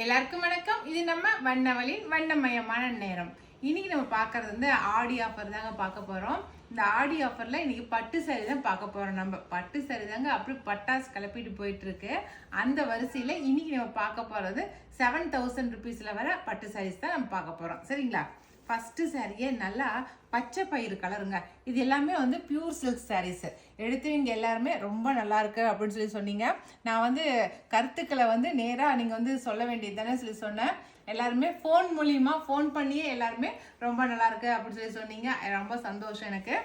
எல்லாருக்கும் வணக்கம். இது நம்ம வண்ணவழின் வண்ணமயமான நேரம். இன்னைக்கு நம்ம பார்க்கறது வந்து ஆடி ஆஃபர் தாங்க பார்க்க போறோம். இந்த ஆடி ஆஃபர்ல இன்னைக்கு பட்டு சாரி தான் பார்க்க போறோம். நம்ம பட்டு சாரி தாங்க அப்படி பட்டாசு கிளப்பிட்டு போயிட்டு இருக்கு. அந்த வரிசையில இன்னைக்கு நம்ம பார்க்க போறது 7000 ருபீஸ்ல வர பட்டு சாரீஸ் தான் நம்ம பார்க்க போறோம். சரிங்களா? ஃபர்ஸ்ட் சாரியே நல்லா பச்சை பயிறு கலருங்க. இது எல்லாமே வந்து பியூர் சில்க் சாரீஸ். எடுத்தவங்க எல்லாருமே ரொம்ப நல்லா இருக்கு அப்படின்னு சொல்லி சொன்னீங்க. நான் வந்து கருத்துக்களை வந்து நேராக நீங்கள் வந்து சொல்ல வேண்டியது தானே சொல்லி சொன்னேன். எல்லாருமே ஃபோன் மூலியமா ஃபோன் பண்ணியே எல்லாருமே ரொம்ப நல்லா இருக்கு அப்படின்னு சொல்லி சொன்னீங்க. ரொம்ப சந்தோஷம் எனக்கு.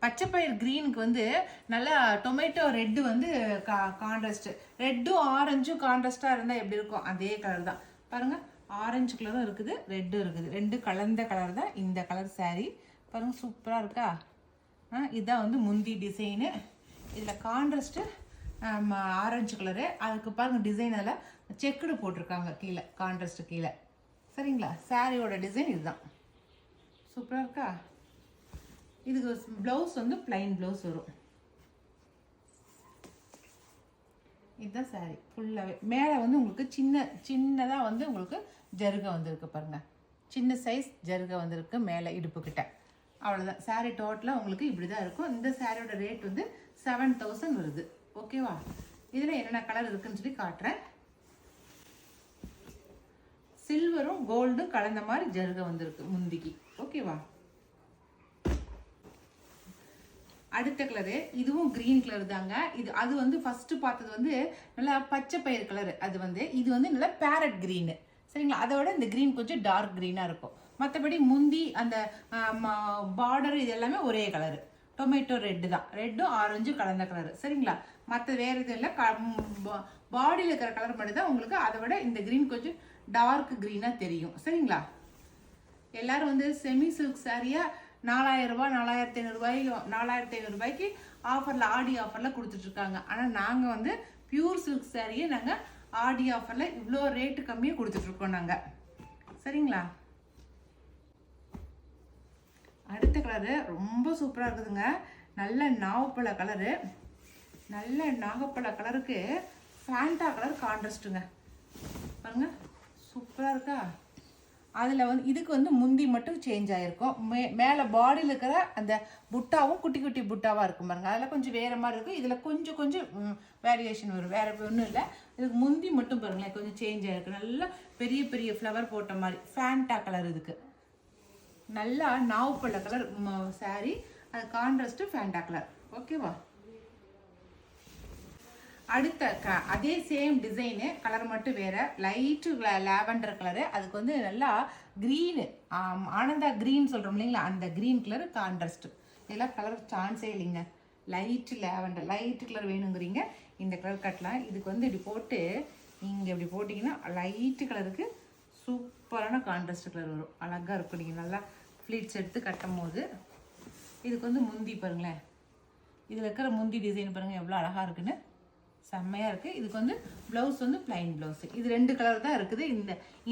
பச்சை பயிர் க்ரீனுக்கு வந்து நல்லா டொமேட்டோ ரெட்டு வந்து கான்ட்ராஸ்ட், ரெட்டும் ஆரஞ்சும் கான்ட்ராஸ்டாக இருந்தால் எப்படி இருக்கும் அதே கலர் தான் பாருங்க. ஆரஞ்சு கலரும் இருக்குது, ரெட்டும் இருக்குது, ரெண்டு கலந்த கலர் தான் இந்த கலர் சாரீ. பாருங்கள் சூப்பராக இருக்கா? இதுதான் வந்து முந்தி டிசைனு. இதில் கான்ட்ராஸ்ட்டு ஆரஞ்சு கலரு, அதுக்கு பாருங்கள் டிசைன் அதில் செக்குடு போட்டிருக்காங்க கீழே, கான்ட்ராஸ்ட்டு கீழே. சரிங்களா? சாரியோட டிசைன் இதுதான். சூப்பராக இருக்கா? இதுக்கு ப்ளவுஸ் வந்து பிளைன் ப்ளவுஸ் வரும். இதுதான் சாரி ஃபுல்லாகவே. மேலே வந்து உங்களுக்கு சின்னதாக வந்து உங்களுக்கு ஜருகை வந்துருக்கு பாருங்கள். சின்ன சைஸ் ஜருகை வந்திருக்கு மேலே இடுப்புக்கிட்ட. அவ்வளோதான். சாரீ டோட்டலாக உங்களுக்கு இப்படி தான் இருக்கும். இந்த சாரியோட ரேட் வந்து 7000 வருது. ஓகேவா? இதில் என்னென்ன கலர் இருக்குன்னு சொல்லி காட்டுறேன். சில்வரும் கோல்டும் கலந்த மாதிரி ஜருகை வந்திருக்கு முந்திக்கு. ஓகேவா? அடுத்த கலரு இதுவும் கிரீன் கலர் தாங்க. அது வந்து ஃபர்ஸ்ட் பார்த்தது வந்து நல்லா பச்சை பயிர் கலரு. அது வந்து இது வந்து நல்லா பேரட் கிரீனு. சரிங்களா? அதோட இந்த கிரீன் கொஞ்சம் டார்க் கிரீனாக இருக்கும். மற்றபடி முந்தி அந்த பார்டர் இது எல்லாமே ஒரே கலரு. டொமேட்டோ ரெட்டு தான், ரெட்டும் ஆரஞ்சும் கலந்த கலரு. சரிங்களா? மற்ற வேறு இது இல்லை. பாடியில் இருக்கிற கலர் மட்டும் தான் உங்களுக்கு. அதை விட இந்த கிரீன் கொஞ்சம் டார்க் கிரீனாக தெரியும். சரிங்களா? எல்லாரும் வந்து செமி சில்க் சாரியா 4000 ரூபாய் 4500 ரூபாய்க்கு ஆஃபரில் ஆடி ஆஃபரில் கொடுத்துட்ருக்காங்க. ஆனால் நாங்கள் வந்து பியூர் சில்க் சாரியை நாங்கள் ஆடி ஆஃபரில் இவ்வளோ ரேட்டு கம்மியாக கொடுத்துட்ருக்கோம் நாங்கள். சரிங்களா? அடுத்த கலரு ரொம்ப சூப்பராக இருக்குதுங்க. நல்ல நாகப்பழ கலரு. நல்ல நாகப்பழ கலருக்கு ஃபேண்டா கலர் கான்ட்ராஸ்ட்டுங்க. பாருங்க சூப்பராக இருக்கா? அதில் வந்து இதுக்கு வந்து முந்தி மட்டும் சேஞ்ச் ஆகிருக்கும். மேலே பாடியில் இருக்கிற அந்த புட்டாவும் குட்டி குட்டி புட்டாவாக இருக்கும் பாருங்க. அதில் கொஞ்சம் வேறு மாதிரி இருக்கும். இதில் கொஞ்சம் கொஞ்சம் வேரியேஷன் வரும். வேறு ஒன்றும் இல்லை. இதுக்கு முந்தி மட்டும் பாருங்களேன் கொஞ்சம் சேஞ்ச் ஆகிருக்கு. நல்லா பெரிய பெரிய ஃப்ளவர் போட்ட மாதிரி ஃபேண்டா கலர். இதுக்கு நல்லா நாவுப்பழ கலர் சாரி, அது கான்ட்ராஸ்ட்டு ஃபேண்டா கலர். ஓகேவா? அடுத்த அதே சேம் டிசைனு, கலர் மட்டும் வேறு. Light lavender colour. அதுக்கு வந்து நல்லா க்ரீனு, ஆனந்தா க்ரீன் சொல்கிறோம் இல்லைங்களா, அந்த க்ரீன் கலரு கான்ட்ராஸ்ட்டு. இதெல்லாம் கலர் சான்ஸே இல்லைங்க. லைட்டு லாவெண்டர், லைட்டு கலர் வேணுங்கிறீங்க இந்த கலர் கட்டலாம். இதுக்கு வந்து இப்படி போட்டு இங்கே இப்படி போட்டிங்கன்னா லைட்டு கலருக்கு சூப்பரான கான்ட்ராஸ்ட் கலர் வரும். அழகாக இருக்கும். நீங்கள் நல்லா ஃப்ளீட்ஸ் எடுத்து கட்டும் போது. இதுக்கு வந்து முந்தி பாருங்களேன். இதில் இருக்கிற முந்தி டிசைன் பாருங்கள் எவ்வளோ அழகாக இருக்குன்னு. செம்மையாக இருக்குது. இதுக்கு வந்து ப்ளவுஸ் வந்து பிளைன் ப்ளவுஸு. இது 2 கலர் தான் இருக்குது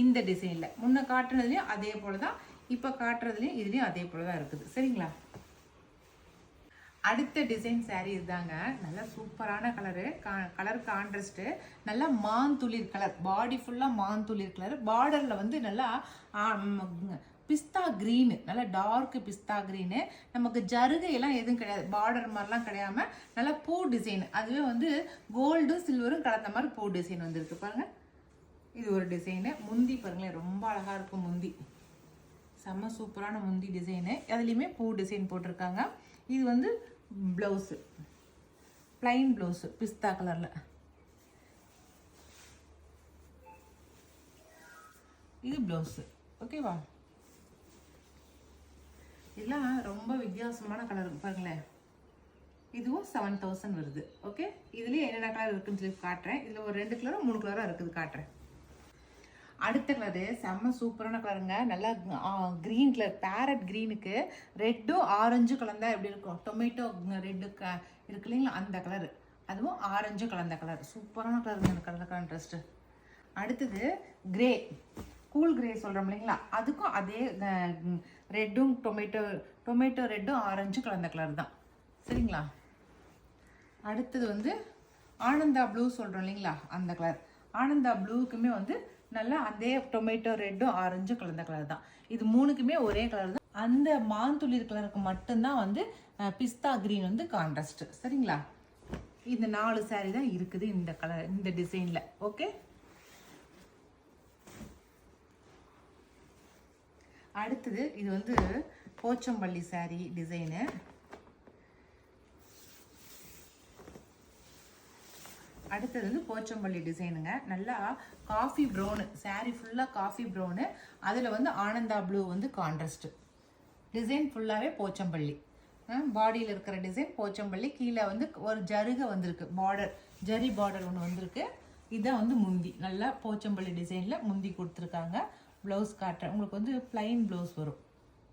இந்த டிசைனில். முன்ன காட்டுனதுலேயும் அதே போல் தான், இப்போ காட்டுறதுலேயும் இதுலேயும் அதே போல் தான் இருக்குது. சரிங்களா? அடுத்த டிசைன் சாரீ இதுதாங்க. நல்லா சூப்பரான கலரு. Colour contrast. நல்லா மாந்துளிர் கலர். பாடி ஃபுல்லாக மாந்துளிர் கலர். பார்டரில் வந்து நல்லா பிஸ்தா க்ரீனு, நல்லா டார்க் பிஸ்தா க்ரீனு. நமக்கு ஜருகையெல்லாம் எதுவும் கிடையாது. பார்டர் மாதிரிலாம் கிடையாம நல்லா பூ டிசைன். அதுவே வந்து கோல்டும் சில்வரும் கலந்த மாதிரி பூ டிசைன் வந்துருக்கு பாருங்கள். இது ஒரு டிசைனு. முந்தி பாருங்களேன் ரொம்ப அழகாக இருக்கும் முந்தி. செம்ம சூப்பரான முந்தி டிசைனு. அதுலேயுமே பூ டிசைன் போட்டிருக்காங்க. இது வந்து ப்ளவுஸு, பிளைன் ப்ளவுஸு பிஸ்தா கலரில். இது ப்ளவுஸு. ஓகேவா? இதெல்லாம் ரொம்ப வித்தியாசமான கலர் பாருங்களேன். இதுவும் 7000 வருது. ஓகே, இதுலேயே என்னென்ன கலர் இருக்குன்னு சொல்லி காட்டுறேன். இதில் ஒரு 2 கலரும் 3 கலராக இருக்குது, காட்டுறேன். அடுத்த கலரு செம்ம சூப்பரான கலருங்க. நல்லா க்ரீன் கலர், பேரட் க்ரீனுக்கு ரெட்டும் ஆரஞ்சும் கலந்தா எப்படி இருக்கும், டொமேட்டோ ரெட்டு இருக்கு இல்லைங்களா, அந்த கலரு. அதுவும் ஆரஞ்சும் கலந்த கலர். சூப்பரான கலருங்க அந்த கலர் கான்ட்ராஸ்ட்டு. அடுத்தது கிரே, கூல் கிரே சொல்கிறோம் இல்லைங்களா, அதுக்கும் அதே ரெட்டும் டொமேட்டோ ரெட்டும் ஆரஞ்சும் கலந்த கலர் தான். சரிங்களா? அடுத்தது வந்து ஆனந்தா ப்ளூ சொல்கிறோம் இல்லைங்களா, அந்த கலர். ஆனந்தா ப்ளூவுக்குமே வந்து நல்லா அதே டொமேட்டோ ரெட்டும் ஆரஞ்சும் கலந்த கலர் தான். இது மூணுக்குமே ஒரே கலர் தான். அந்த மாந்துளிர் கலருக்கு மட்டும்தான் வந்து பிஸ்தா கிரீன் வந்து கான்ட்ராஸ்ட். சரிங்களா? இந்த 4 saree தான் இருக்குது இந்த கலர், இந்த டிசைன்ல. ஓகே, அடுத்தது இது வந்து போச்சம்பள்ளி saree டிசைனு. அடுத்தது வந்து போச்சம்பள்ளி டிசைனுங்க. நல்லா காஃபி ப்ரௌனு saree ஃபுல்லாக காஃபி ப்ரௌனு, அதில் வந்து ஆனந்தா ப்ளூ வந்து கான்ட்ராஸ்ட். டிசைன் ஃபுல்லாகவே போச்சம்பள்ளி. பாடியில் இருக்கிற டிசைன் போச்சம்பள்ளி. கீழே வந்து ஒரு ஜருகை வந்திருக்கு, பார்டர் ஜரி பார்டர் ஒன்று வந்திருக்கு. இதுதான் வந்து முந்தி. நல்லா போச்சம்பள்ளி டிசைனில் முந்தி கொடுத்துருக்காங்க. ப்ளவுஸ் காட்டுறேன் உங்களுக்கு. வந்து பிளைன் ப்ளவுஸ் வரும்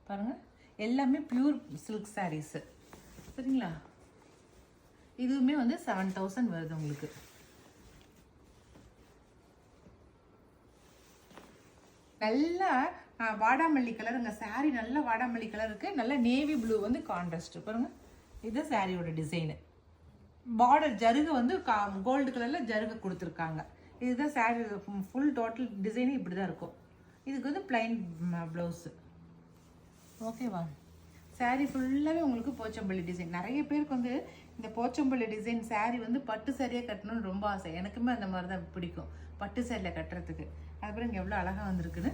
பாருங்கள். எல்லாமே பியூர் சில்க் சாரீஸு. சரிங்களா? இதுவுமே வந்து 7000 வருது உங்களுக்கு. நல்லா வாடாமல்லி கலருங்க சாரி. நல்ல வாடாமல்லி கலர் இருக்கு. நல்ல நேவி ப்ளூ வந்து கான்ட்ராஸ்ட் பாருங்க. இது சாரியோட டிசைனு. பார்டர் ஜருகு வந்து கோல்டு கலர்ல ஜருகு கொடுத்துருக்காங்க. இதுதான் சாரி ஃபுல் டோட்டல் டிசைனு இப்படி தான் இருக்கும். இதுக்கு வந்து பிளைன் ப்ளவுஸு. ஓகேவா? சாரீ ஃபுல்லாகவே உங்களுக்கு போச்சம்பள்ளி டிசைன். நிறைய பேருக்கு வந்து இந்த போச்சம்பள்ளி டிசைன் சாரீ வந்து பட்டு சாரியாக கட்டணும்னு ரொம்ப ஆசை. எனக்குமே அந்த மாதிரி தான் பிடிக்கும் பட்டு சாரியில் கட்டுறதுக்கு. அதுக்கப்புறம் இங்கே எவ்வளோ அழகாக வந்திருக்குன்னு.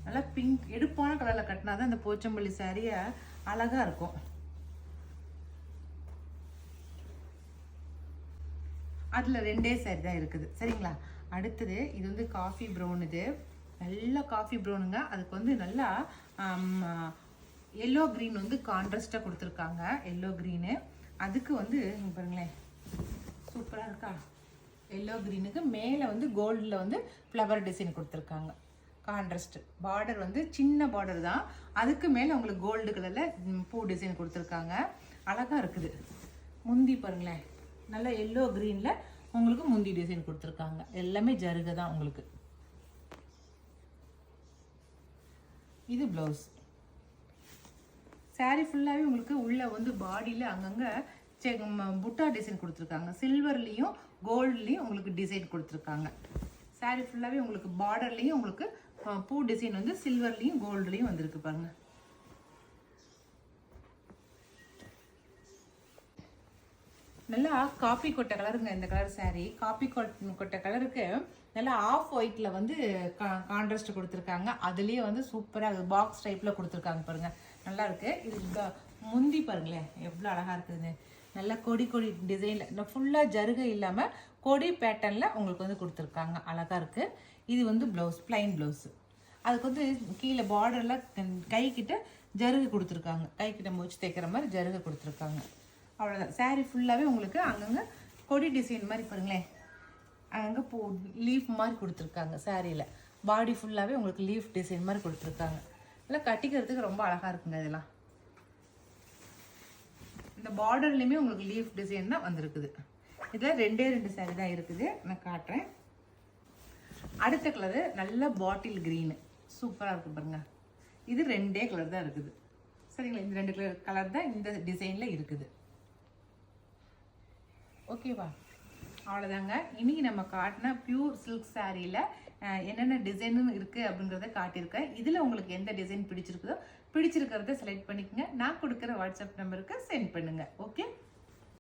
நல்லா பிங்க் எடுப்பான கலரில் கட்டினா தான் இந்த போச்சம்பள்ளி சாரியை அழகாக இருக்கும். அதில் 2 சாரி தான் இருக்குது. சரிங்களா? அடுத்தது இது வந்து காஃபி ப்ரௌன். இது நல்லா காஃபி ப்ரௌனுங்க. அதுக்கு வந்து நல்லா எல்லோ க்ரீன் வந்து கான்ட்ராஸ்டாக கொடுத்துருக்காங்க. Yellow green. அதுக்கு வந்து பாருங்களேன் சூப்பராக இருக்கா? எல்லோ க்ரீனுக்கு மேலே வந்து கோல்டில் வந்து ஃப்ளவர் டிசைன் கொடுத்துருக்காங்க. கான்ட்ராஸ்ட் பார்டர் வந்து சின்ன பார்டர் தான். அதுக்கு மேலே உங்களுக்கு கோல்டு கலரில் பூ டிசைன் கொடுத்துருக்காங்க. அழகாக இருக்குது. முந்தி பாருங்களேன் நல்லா எல்லோ க்ரீனில் உங்களுக்கு முந்தி டிசைன் கொடுத்துருக்காங்க. எல்லாமே ஜருகை தான் உங்களுக்கு. இது ப்ளவுஸ். சாரீ ஃபுல்லாகவே உங்களுக்கு உள்ளே வந்து பாடியில் அங்கங்கே புட்டா டிசைன் கொடுத்துருக்காங்க. சில்வர்லேயும் கோல்ட்லேயும் உங்களுக்கு டிசைன் கொடுத்துருக்காங்க. சாரீ ஃபுல்லாகவே உங்களுக்கு பார்டர்லேயும் உங்களுக்கு பூ டிசைன் வந்து சில்வர்லேயும் கோல்ட்லேயும் வந்திருக்கு பாருங்க. நல்லா காப்பி கொட்டை கலருங்க இந்த கலர் சாரீ. காப்பி கொட்டை கலருக்கு நல்லா ஆஃப் ஒயிட்டில் வந்து கான்ட்ராஸ்ட் கொடுத்துருக்காங்க. அதுலேயே வந்து சூப்பராக பாக்ஸ் டைப்பில் கொடுத்துருக்காங்க பாருங்க. நல்லா இருக்கு. இது முந்தி பாருங்களேன் எவ்வளோ அழகாக இருக்குதுன்னு. நல்லா கொடி டிசைனில் ஃபுல்லாக ஜருகை இல்லாமல் கொடி பேட்டர்னில் உங்களுக்கு வந்து கொடுத்துருக்காங்க. அழகாக இருக்குது. இது வந்து ப்ளவுஸ் பிளைன் ப்ளவுஸு. அதுக்கு வந்து கீழே பார்டரில் கைக்கிட்ட ஜருகை கொடுத்துருக்காங்க. கைக்கிட்ட முடிச்சு தைக்கிற மாதிரி ஜருகை கொடுத்துருக்காங்க. அவ்வளோதான். சாரீ ஃபுல்லாகவே உங்களுக்கு அங்கங்கே கொடி டிசைன் மாதிரி பாருங்களேன். அங்கங்கே பூ லீஃப் மாதிரி கொடுத்துருக்காங்க. சாரியில் பாடி ஃபுல்லாகவே உங்களுக்கு லீஃப் டிசைன் மாதிரி கொடுத்துருக்காங்க. நல்லா கட்டிக்கிறதுக்கு ரொம்ப அழகாக இருக்குங்க. இதெல்லாம் இந்த பார்டர்லேயுமே உங்களுக்கு லீஃப் டிசைன் தான் வந்திருக்குது. இதில் 2 சாரி தான் இருக்குது. நான் காட்டுறேன். அடுத்த கலரு நல்ல பாட்டில் க்ரீனு. சூப்பராக இருக்குது பாருங்க. இது 2 கலர் தான் இருக்குது. சரிங்களா? இந்த 2 கலர் தான் இந்த டிசைனில் இருக்குது. ஓகேவா? அவ்வளோதாங்க. இன்றைக்கி நம்ம காட்டின பியூர் சில்க் சாரியில் என்னென்ன டிசைனும் இருக்குது அப்படிங்கிறத காட்டியிருக்கேன். இதில் உங்களுக்கு எந்த டிசைன் பிடிச்சிருக்குதோ பிடிச்சிருக்கிறத செலக்ட் பண்ணிக்கோங்க. நான் கொடுக்குற வாட்ஸ்அப் நம்பருக்கு சென்ட் பண்ணுங்கள். ஓகே?